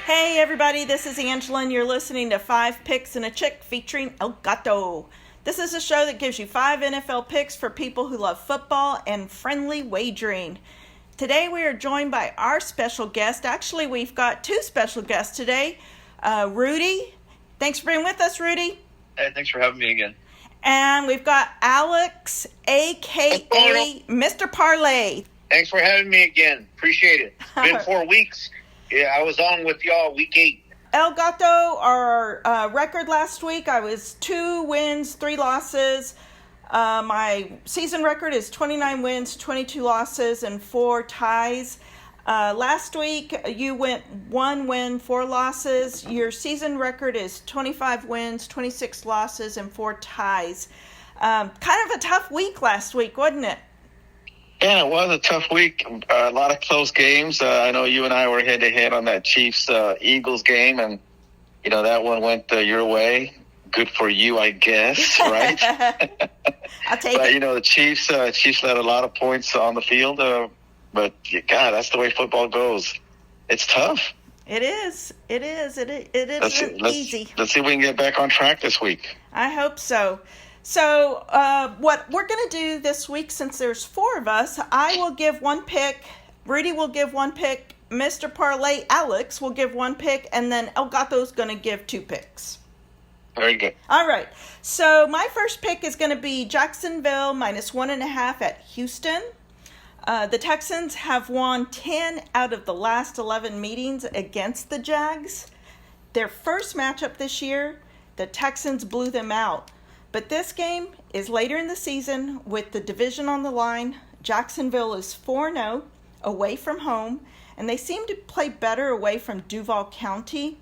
Hey everybody, this is Angela and you're listening to 5 Picks and a Chick featuring El Gato. This is a show that gives you 5 NFL picks for people who love football and friendly wagering. Today we are joined by our special guest. Actually, we've got 2 special guests today. Rudy, thanks for being with us, Rudy. Hey, thanks for having me again. And we've got Alex, a.k.a. Mr. Parlay. Thanks for having me again. Appreciate it. It's been 4 weeks. Yeah, I was on with y'all week 8. El Gato, our record last week, I was 2 wins, 3 losses. My season record is 29 wins, 22 losses, and 4 ties. Last week, you went 1 win, 4 losses. Your season record is 25 wins, 26 losses, and 4 ties. Kind of a tough week last week, wasn't it? Yeah, it was a tough week. A lot of close games. I know you and I were head-to-head on that Chiefs-Eagles game, and, that one went your way. Good for you, I guess, right? I'll take it. But, the Chiefs let a lot of points on the field, but, God, that's the way football goes. It's tough. It is. It isn't easy. Let's see if we can get back on track this week. I hope so. So what we're going to do this week, since there's 4 of us, I will give 1 pick, Rudy will give 1 pick, Mr. Parlay, Alex, will give 1 pick, and then El Gato's going to give 2 picks. Very good. All right. So my first pick is going to be Jacksonville minus 1.5 at Houston. The Texans have won 10 out of the last 11 meetings against the Jags. Their first matchup this year, the Texans blew them out. But this game is later in the season with the division on the line. Jacksonville is 4-0 away from home, and they seem to play better away from Duval County.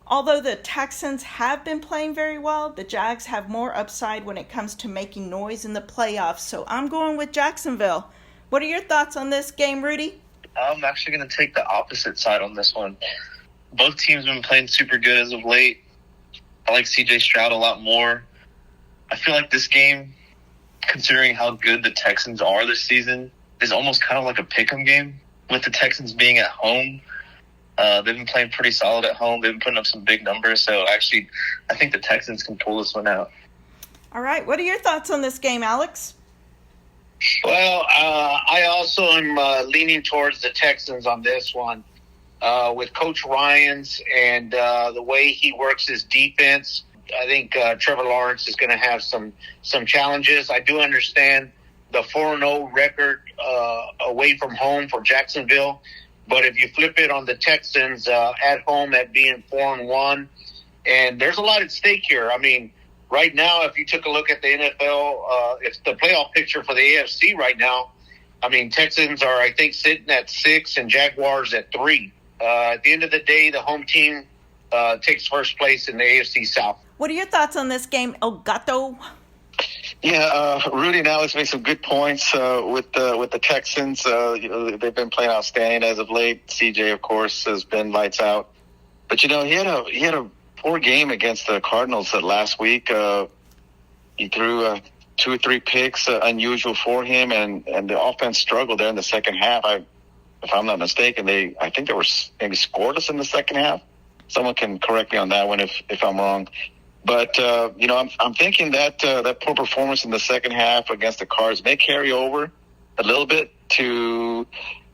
Although the Texans have been playing very well, the Jags have more upside when it comes to making noise in the playoffs. So I'm going with Jacksonville. What are your thoughts on this game, Rudy? I'm actually going to take the opposite side on this one. Both teams have been playing super good as of late. I like C.J. Stroud a lot more. I feel like this game, considering how good the Texans are this season, is almost kind of like a pick'em game with the Texans being at home. They've been playing pretty solid at home. They've been putting up some big numbers. So, actually, I think the Texans can pull this one out. All right. What are your thoughts on this game, Alex? Well, I also am leaning towards the Texans on this one. With Coach Ryans and the way he works his defense, I think Trevor Lawrence is going to have some challenges. I do understand the 4-0 record away from home for Jacksonville, but if you flip it on the Texans at home at being 4-1, and there's a lot at stake here. I mean, right now, if you took a look at the NFL, it's the playoff picture for the AFC right now. I mean, Texans are, I think, sitting at 6 and Jaguars at 3. At the end of the day, the home team takes first place in the AFC South. What are your thoughts on this game, El Gato? Yeah, Rudy and Alex made some good points with the Texans. They've been playing outstanding as of late. CJ, of course, has been lights out. But he had a poor game against the Cardinals last week. He threw 2 or 3 picks, unusual for him, and the offense struggled there in the second half. If I'm not mistaken, I think they were maybe scoreless in the second half. Someone can correct me on that one if I'm wrong. But, I'm thinking that poor performance in the second half against the Cards may carry over a little bit to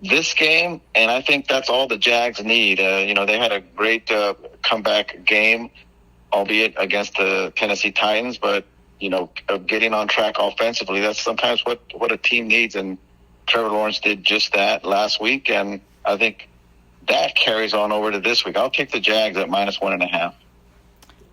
this game, and I think that's all the Jags need. They had a great comeback game, albeit against the Tennessee Titans, but, getting on track offensively, that's sometimes what a team needs, and Trevor Lawrence did just that last week, and I think that carries on over to this week. I'll take the Jags at minus 1.5.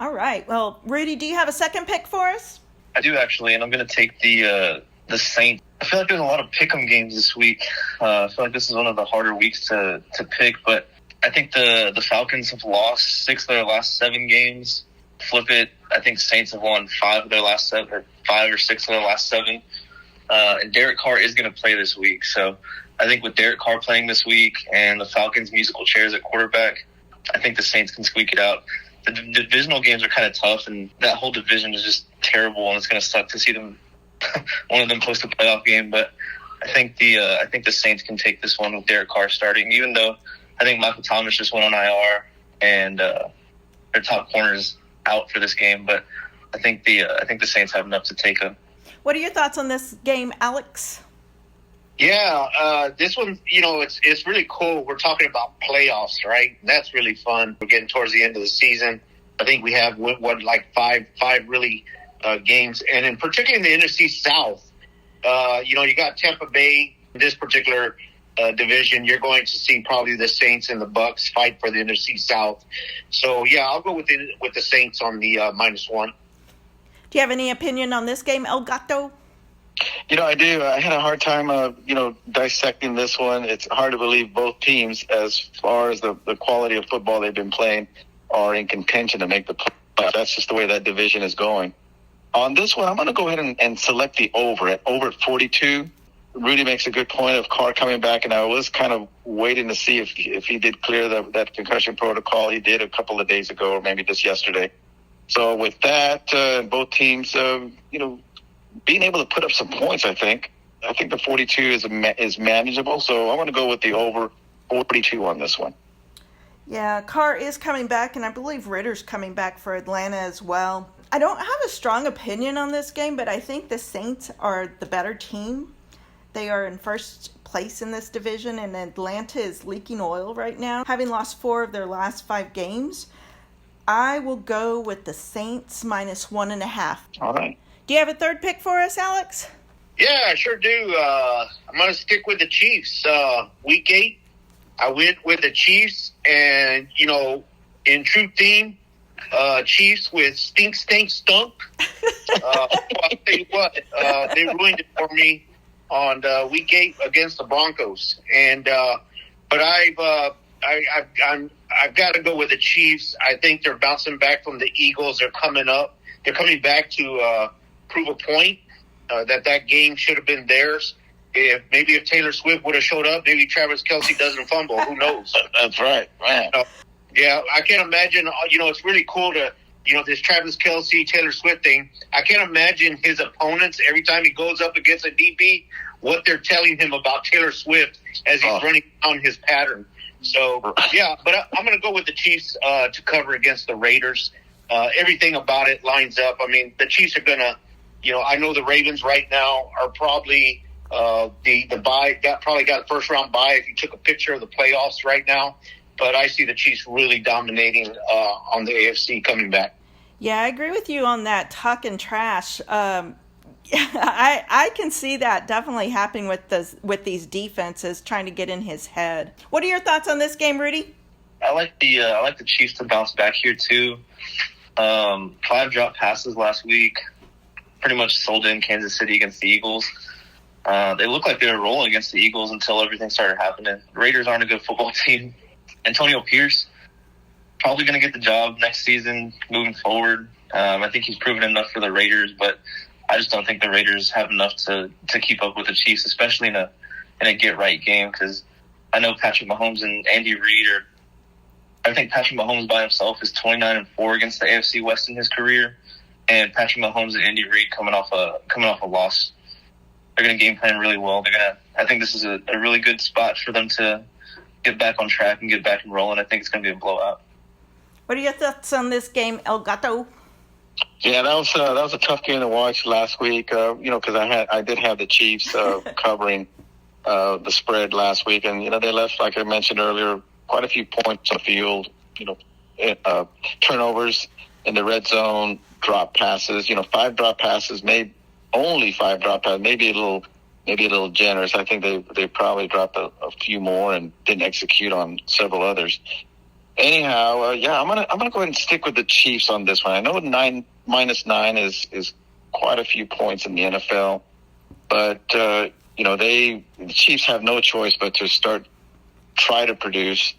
All right. Well, Rudy, do you have a second pick for us? I do, actually, and I'm going to take the Saints. I feel like there's a lot of pick'em games this week. I feel like this is one of the harder weeks to pick, but I think the Falcons have lost 6 of their last 7 games. Flip it, I think Saints have won 5 of their last 7, or 5 or 6 of their last 7. And Derek Carr is going to play this week, so I think with Derek Carr playing this week and the Falcons' musical chairs at quarterback, I think the Saints can squeak it out. The divisional games are kind of tough, and that whole division is just terrible, and it's going to suck to see them one of them post a playoff game. But I think the Saints can take this one with Derek Carr starting, even though I think Michael Thomas just went on IR, and their top corner is out for this game. But I think the Saints have enough to take them. What are your thoughts on this game, Alex? Yeah, this one, it's really cool. We're talking about playoffs, right? That's really fun. We're getting towards the end of the season. I think we have like five really games, and in particular in the NFC South, you got Tampa Bay. This particular division, you're going to see probably the Saints and the Bucks fight for the NFC South. So yeah, I'll go with the Saints on the -1. Do you have any opinion on this game, El Gato? I do. I had a hard time, dissecting this one. It's hard to believe both teams, as far as the quality of football they've been playing, are in contention to make the playoffs. That's just the way that division is going. On this one, I'm going to go ahead and select the over at 42. Rudy makes a good point of Carr coming back, and I was kind of waiting to see if he did clear that concussion protocol. He did a couple of days ago, or maybe just yesterday. So with that, both teams, being able to put up some points, I think the 42 is manageable. So I want to go with the over 42 on this one. Yeah, Carr is coming back, and I believe Ritter's coming back for Atlanta as well. I don't have a strong opinion on this game, but I think the Saints are the better team. They are in first place in this division, and Atlanta is leaking oil right now, having lost 4 of their last 5 games. I will go with the Saints -1.5. All right. Do you have a third pick for us, Alex? Yeah, I sure do. I'm going to stick with the Chiefs. Week 8, I went with the Chiefs, and, in true theme, Chiefs with stink, stunk. I'll tell you what, they ruined it for me on week 8 against the Broncos. And but I've got to go with the Chiefs. I think they're bouncing back from the Eagles. They're coming up. They're coming back to prove a point that game should have been theirs. If Taylor Swift would have showed up, maybe Travis Kelce doesn't fumble. Who knows? That's right, man. Yeah, I can't imagine. It's really cool to this Travis Kelce, Taylor Swift thing. I can't imagine his opponents every time he goes up against a DB, what they're telling him about Taylor Swift as he's running on his pattern. So, yeah, but I'm going to go with the Chiefs to cover against the Raiders. Everything about it lines up. I mean, the Chiefs are going to, I know the Ravens right now are probably the bye, probably got a first-round bye if you took a picture of the playoffs right now. But I see the Chiefs really dominating on the AFC coming back. Yeah, I agree with you on that talking trash. I can see that definitely happening with these defenses trying to get in his head. What are your thoughts on this game, Rudy? I like the Chiefs to bounce back here too. 5 drop passes last week, pretty much sold in Kansas City against the Eagles. They looked like they were rolling against the Eagles until everything started happening. The Raiders aren't a good football team. Antonio Pierce probably going to get the job next season moving forward. I think he's proven enough for the Raiders, but I just don't think the Raiders have enough to keep up with the Chiefs, especially in a get-right game, because I know Patrick Mahomes and Andy Reid I think Patrick Mahomes by himself is 29-4 against the AFC West in his career, and Patrick Mahomes and Andy Reid coming off a loss. They're going to game plan really well. I think this is a really good spot for them to get back on track and get back and rolling. I think it's going to be a blowout. What are your thoughts on this game, El Gato? Yeah, that was a tough game to watch last week. Because I did have the Chiefs covering the spread last week, and they left, like I mentioned earlier, quite a few points on the field. Turnovers in the red zone, drop passes. 5 drop passes, only 5 drop passes, maybe a little generous. I think they probably dropped a few more and didn't execute on several others. Anyhow, I'm gonna go ahead and stick with the Chiefs on this one. I know -9 is quite a few points in the NFL, but the Chiefs have no choice but to try to produce.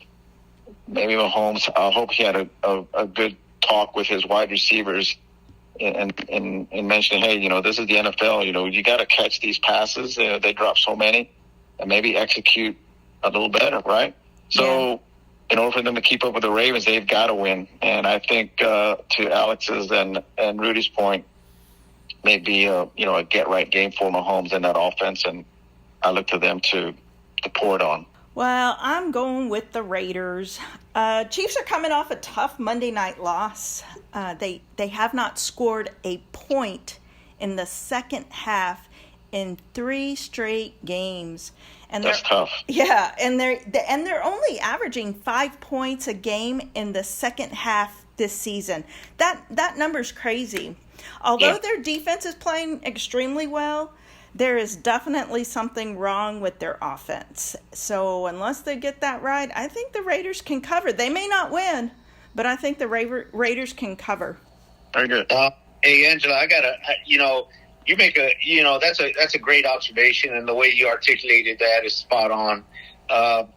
Maybe Mahomes, I hope he had a good talk with his wide receivers and mentioning, hey, this is the NFL. You got to catch these passes. They drop so many, and maybe execute a little better, right? So, in order for them to keep up with the Ravens, they've got to win. And I think to Alex's and Rudy's point, maybe a get right game for Mahomes in that offense, and I look to them to pour it on. Well, I'm going with the Raiders. Chiefs are coming off a tough Monday night loss. They have not scored a point in the second half in 3 straight games. And That's tough. Yeah, and they're only averaging 5 points a game in the second half this season. That number's crazy. Although their defense is playing extremely well, there is definitely something wrong with their offense. So unless they get that right, I think the Raiders can cover. They may not win, but I think the Raiders can cover. Very good. Hey, Angela, you make that's a great observation, and the way you articulated that is spot on.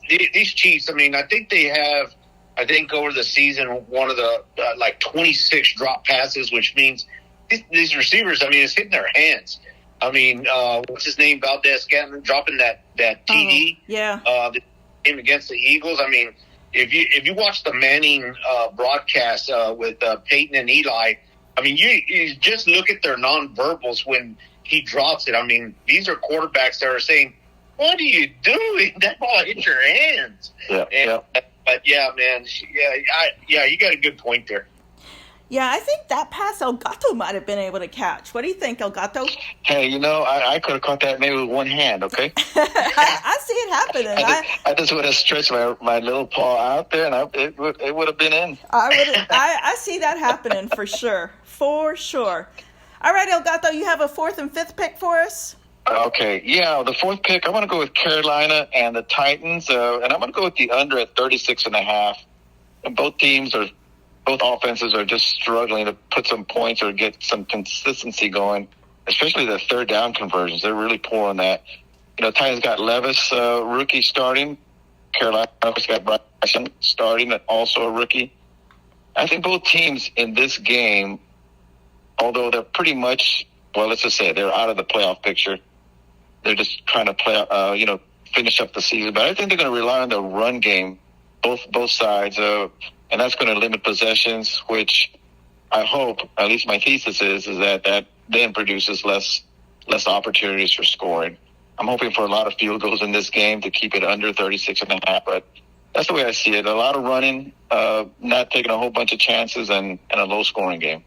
These Chiefs, I think they have, over the season, one of the 26 drop passes, which means these receivers, it's hitting their hands. What's his name? Valdez-Scantling dropping that TD. The game against the Eagles. If you watch the Manning broadcast with Peyton and Eli, you just look at their nonverbals when he drops it. These are quarterbacks that are saying, "What are you doing? That ball hit your hands." But yeah, man, you got a good point there. Yeah, I think that pass El Gato might have been able to catch. What do you think, El Gato? Hey, I could have caught that maybe with one hand, okay? I see it happening. I just would have stretched my little paw out there, and it would have been in. I see that happening for sure. For sure. All right, El Gato, you have a 4th and 5th pick for us? Okay, the 4th pick, I'm going to go with Carolina and the Titans, and I'm going to go with the under at 36.5. And both offenses are just struggling to put some points or get some consistency going, especially the third down conversions. They're really poor on that. Titans got Levis, rookie, starting. Carolina got Bryson starting, also a rookie. I think both teams in this game, although they're pretty much, let's just say they're out of the playoff picture. They're just trying to finish up the season. But I think they're going to rely on the run game, both sides. And that's going to limit possessions, which I hope, at least my thesis is that then produces less opportunities for scoring. I'm hoping for a lot of field goals in this game to keep it under 36.5, but that's the way I see it. A lot of running, not taking a whole bunch of chances, and a low-scoring game.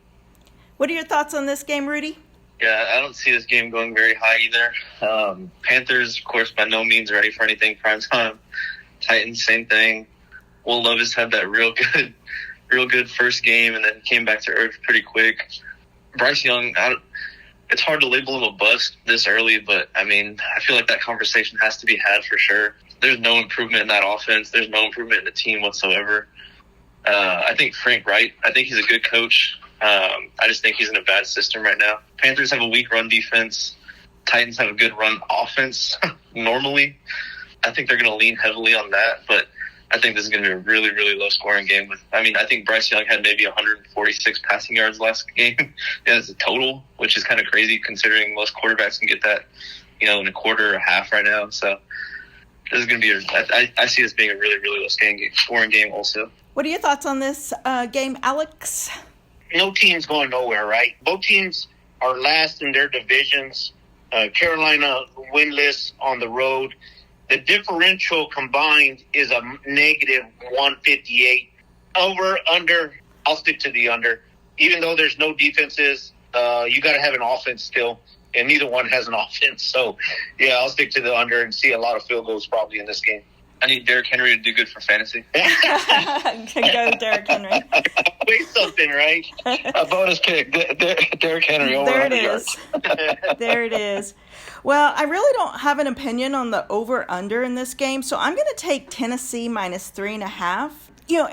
What are your thoughts on this game, Rudy? Yeah, I don't see this game going very high either. Panthers, of course, by no means ready for anything prime time. Titans, same thing. Will Levis had that real good first game, and then came back to earth pretty quick. Bryce Young, it's hard to label him a bust this early, but I feel like that conversation has to be had for sure. There's no improvement in that offense. There's no improvement in the team whatsoever. I think Frank Wright, I think he's a good coach. I just think he's in a bad system right now. Panthers have a weak run defense. Titans have a good run offense normally. I think they're going to lean heavily on that, but I think this is going to be a really, really low-scoring game. I think Bryce Young had maybe 146 passing yards last game as a total, which is kind of crazy considering most quarterbacks can get that, in a quarter or a half right now. So this is going to be I see this being a really, really low-scoring game also. What are your thoughts on this game, Alex? No team's going nowhere, right? Both teams are last in their divisions. Carolina winless on the road. The differential combined is a negative 158. Over, under, I'll stick to the under. Even though there's no defenses, you got to have an offense still, and neither one has an offense. So, I'll stick to the under and see a lot of field goals probably in this game. I need Derrick Henry to do good for fantasy. Go, Derrick Henry. Wait something, right? A bonus pick, Derrick Henry. Over there it is. There it is. Well, I really don't have an opinion on the over-under in this game, so I'm going to take Tennessee minus 3.5.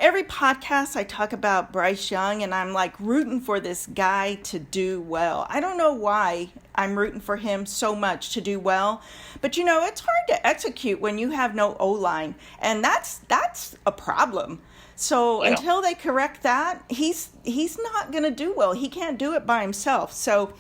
Every podcast I talk about Bryce Young, and I'm rooting for this guy to do well. I don't know why I'm rooting for him so much to do well, but it's hard to execute when you have no O-line, and that's a problem. So until they correct that, he's not going to do well. He can't do it by himself. So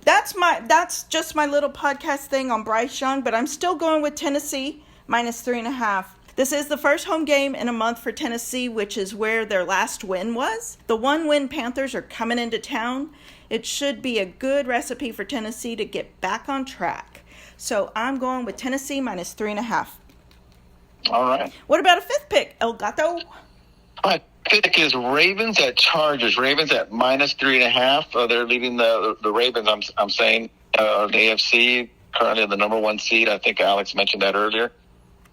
that's just my little podcast thing on Bryce Young, but I'm still going with Tennessee minus 3.5. This is the first home game in a month for Tennessee, which is where their last win was. The 1-win Panthers are coming into town. It should be a good recipe for Tennessee to get back on track. So I'm going with Tennessee minus 3.5. All right. What about a fifth pick, El Gato? My pick is Ravens at Chargers. Ravens at -3.5. They're leading the Ravens. I'm saying the AFC, currently the number 1 seed. I think Alex mentioned that earlier.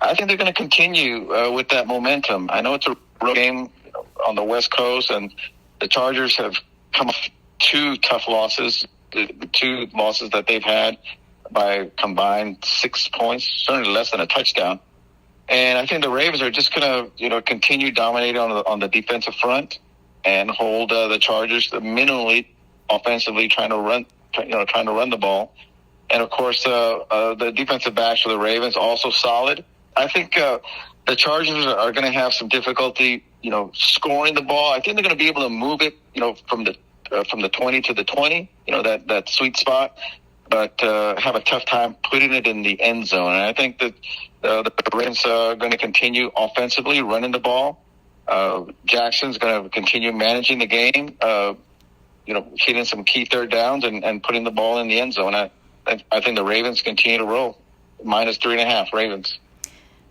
I think they're going to continue with that momentum. I know it's a road game on the West Coast, and the Chargers have come off 2 tough losses, the 2 losses that they've had by combined 6 points, certainly less than a touchdown. And I think the Ravens are just going to, continue dominating on the defensive front and hold the Chargers minimally offensively, trying to run the ball. And of course, the defensive backs for the Ravens also solid. I think the Chargers are going to have some difficulty, scoring the ball. I think they're going to be able to move it, from the 20 to the 20, that sweet spot, but have a tough time putting it in the end zone. And I think that the Ravens are going to continue offensively running the ball. Jackson's going to continue managing the game, hitting some key third downs and putting the ball in the end zone. I think the Ravens continue to roll. -3.5 Ravens.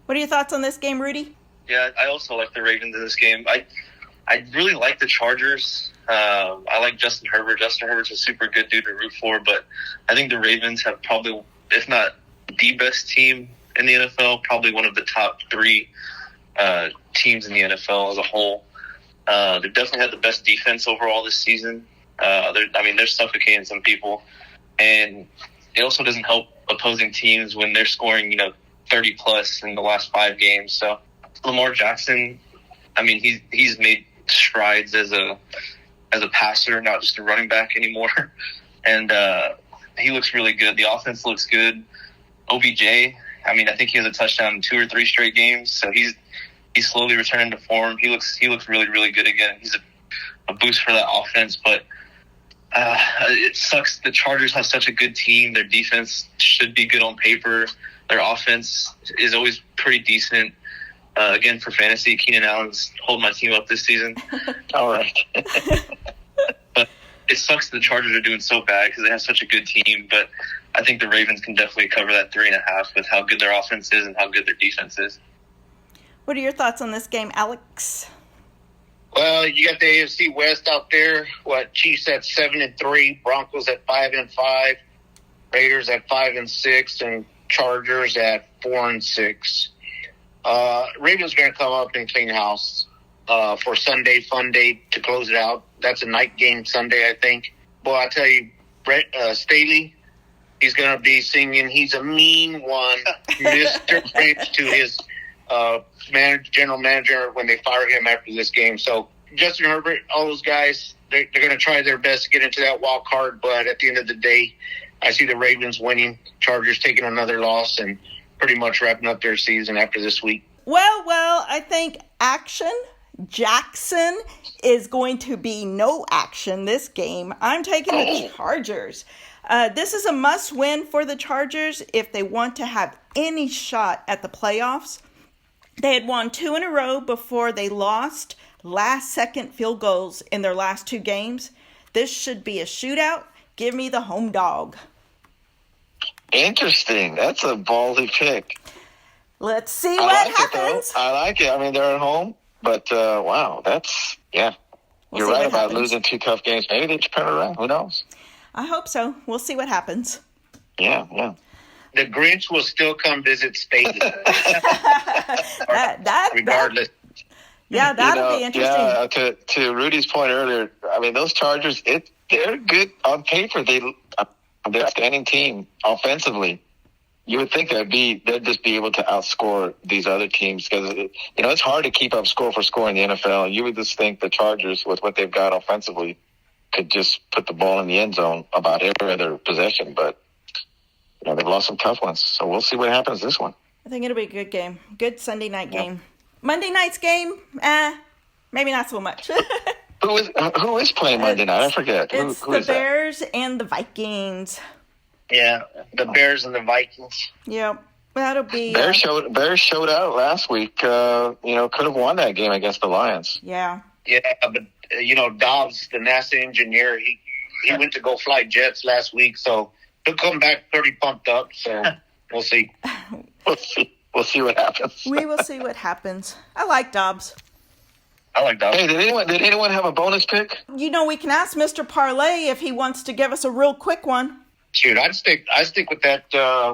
What are your thoughts on this game, Rudy? Yeah, I also like the Ravens in this game. I really like the Chargers. I like Justin Herbert. Justin Herbert's a super good dude to root for, but I think the Ravens have probably, if not the best team in the NFL, probably one of the top 3 teams in the NFL as a whole. They've definitely had the best defense overall this season. They're suffocating some people, and it also doesn't help opposing teams when they're scoring, 30 plus in the last 5 games. So Lamar Jackson, he's made strides as a passer, not just a running back anymore. And he looks really good. The offense looks good. OBJ, I think he has a touchdown in 2 or 3 straight games. So he's slowly returning to form. He looks really, really good again. He's a boost for that offense, but it sucks. The Chargers have such a good team. Their defense should be good on paper. Their offense is always pretty decent. Again, for fantasy, Keenan Allen's holding my team up this season. All right. But it sucks the Chargers are doing so bad because they have such a good team. But I think the Ravens can definitely cover that 3.5 with how good their offense is and how good their defense is. What are your thoughts on this game, Alex? Well, you got the AFC West out there. Chiefs at 7-3, Broncos at 5-5, Raiders at 5-6, and Chargers at 4-6. Ravens going to come up and clean house for Sunday fun day to close it out. That's a night game Sunday, I think. Boy, I tell you, Brett Staley, he's going to be singing "He's a Mean One," Mr. French, to his general manager when they fire him after this game. So Justin Herbert, all those guys, they're going to try their best to get into that wild card. But at the end of the day, I see the Ravens winning, Chargers taking another loss, and pretty much wrapping up their season after this week. Well, I think Jackson is going to be no action this game. I'm taking the Chargers. This is a must-win for the Chargers if they want to have any shot at the playoffs. They had won 2 in a row before they lost last-second field goals in their last 2 games. This should be a shootout. Give me the home dog. Interesting. That's a ballsy pick. Let's see what happens. I like it. They're at home, but wow, that's, yeah. You're right about losing 2 tough games. Maybe they turn it around. Who knows? I hope so. We'll see what happens. Yeah. The Grinch will still come visit Staley. Regardless. That'll be interesting. Yeah, to Rudy's point earlier, those Chargers, they're good on paper. They're an outstanding team offensively. You would think they'd just be able to outscore these other teams because, it's hard to keep up score for score in the NFL. You would just think the Chargers, with what they've got offensively, could just put the ball in the end zone about every other possession. But, they've lost some tough ones. So we'll see what happens this one. I think it'll be a good game. Good Sunday night game. Monday night's game, maybe not so much. Who is playing Monday night? I forget. It's who the is that? Bears and the Vikings. Yeah, the Bears and the Vikings. Yep, that'll be. Bears showed out last week. Could have won that game against the Lions. Yeah. Yeah, but Dobbs, the NASA engineer, he went to go fly jets last week, so he'll come back pretty pumped up. So we'll see. we'll see what happens. We will see what happens. I like Dobbs. I like that. Hey, did anyone have a bonus pick? You know, we can ask Mr. Parlay if he wants to give us a real quick one. Shoot, I stick with that.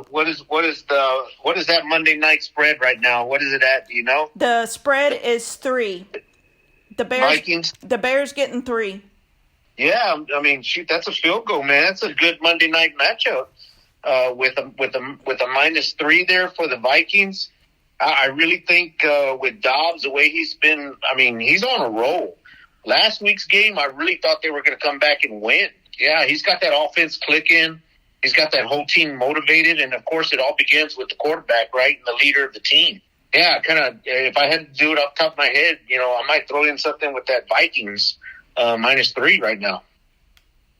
What is that Monday night spread right now? What is it at? Do you know? The spread is 3. The Bears. Vikings. The Bears getting 3. Yeah, I mean, shoot, that's a field goal, man. That's a good Monday night matchup. With a -3 there for the Vikings. I really think with Dobbs, the way he's been, I mean, he's on a roll. Last week's game, I really thought they were going to come back and win. Yeah, he's got that offense clicking. He's got that whole team motivated. And, of course, it all begins with the quarterback, right, and the leader of the team. Yeah, kind of, if I had to do it off the top of my head, you know, I might throw in something with that Vikings -3 right now.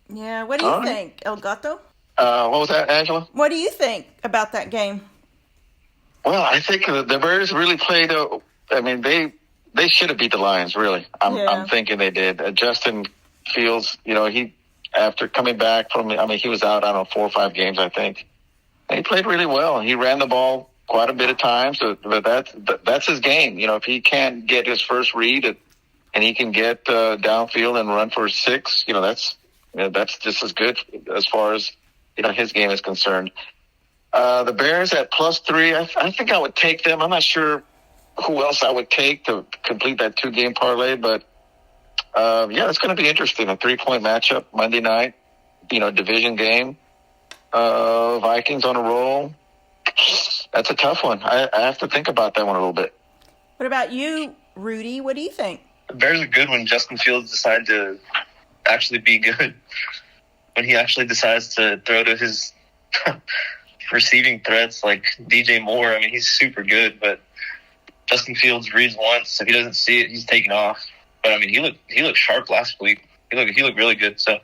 Yeah, what do you think, El Gato? What was that, Angela? What do you think about that game? Well, I think the Bears really played. I mean, they should have beat the Lions. Really, I'm thinking they did. Justin Fields, you know, he after coming back from, I mean, he was out, I don't know, 4 or 5 games, I think. And he played really well. He ran the ball quite a bit of times, but that's his game. You know, if he can't get his first read and he can get downfield and run for 6, you know, that's just as good as far as, you know, his game is concerned. The Bears at +3, I think I would take them. I'm not sure who else I would take to complete that 2-game parlay, but yeah, it's going to be interesting. A 3-point matchup Monday night, you know, division game. Vikings on a roll. That's a tough one. I have to think about that one a little bit. What about you, Rudy? What do you think? The Bears are good when Justin Fields decides to actually be good. When he actually decides to throw to his receiving threats like DJ Moore. I mean, he's super good, but Justin Fields reads once. If he doesn't see it, he's taking off. But I mean, he looked sharp last week. He looked really good. So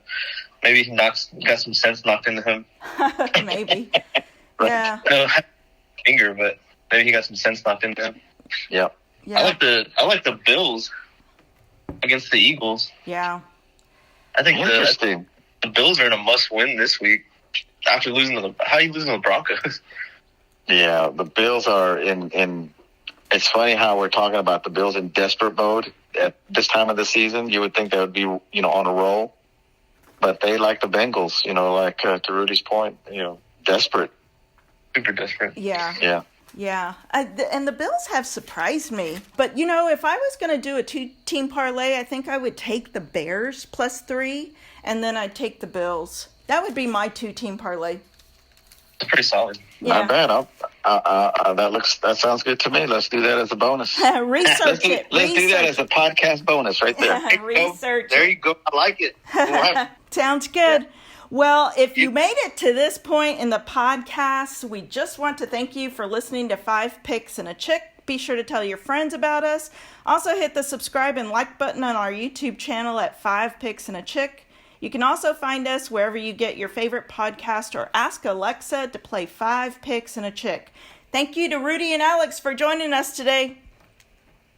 maybe he got some sense knocked into him. Maybe. Right. Yeah. No, finger, but maybe he got some sense knocked into him. Yeah. Yeah. I like the Bills against the Eagles. Yeah. I think Interesting. the Bills are in a must-win this week after losing how are you losing to the Broncos? Yeah, the Bills are in. It's funny how we're talking about the Bills in desperate mode at this time of the season. You would think they would be, you know, on a roll, but they, like the Bengals, you know, like to Rudy's point, you know, desperate. Super desperate. Yeah. Yeah. Yeah. And the Bills have surprised me. But, you know, if I was going to do a 2-team parlay, I think I would take the Bears +3, and then I'd take the Bills. That would be my 2-team parlay. It's pretty solid. Not bad. That sounds good to me. Let's do that as a bonus. Research it. Let's do that as a podcast bonus right there. Research There it. you go. I like it. We'll have- Sounds good. Well, if you made it to this point in the podcast, we just want to thank you for listening to 5 Picks and a Chick. Be sure to tell your friends about us. Also hit the subscribe and like button on our YouTube channel at 5 Picks and a Chick. You can also find us wherever you get your favorite podcast or ask Alexa to play 5 Picks and a Chick. Thank you to Rudy and Alex for joining us today.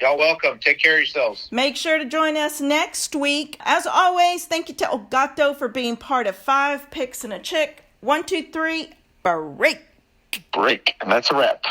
Y'all welcome. Take care of yourselves. Make sure to join us next week. As always, thank you to El Gato for being part of 5 Picks and a Chick. 1, 2, 3, break. Break. And that's a wrap.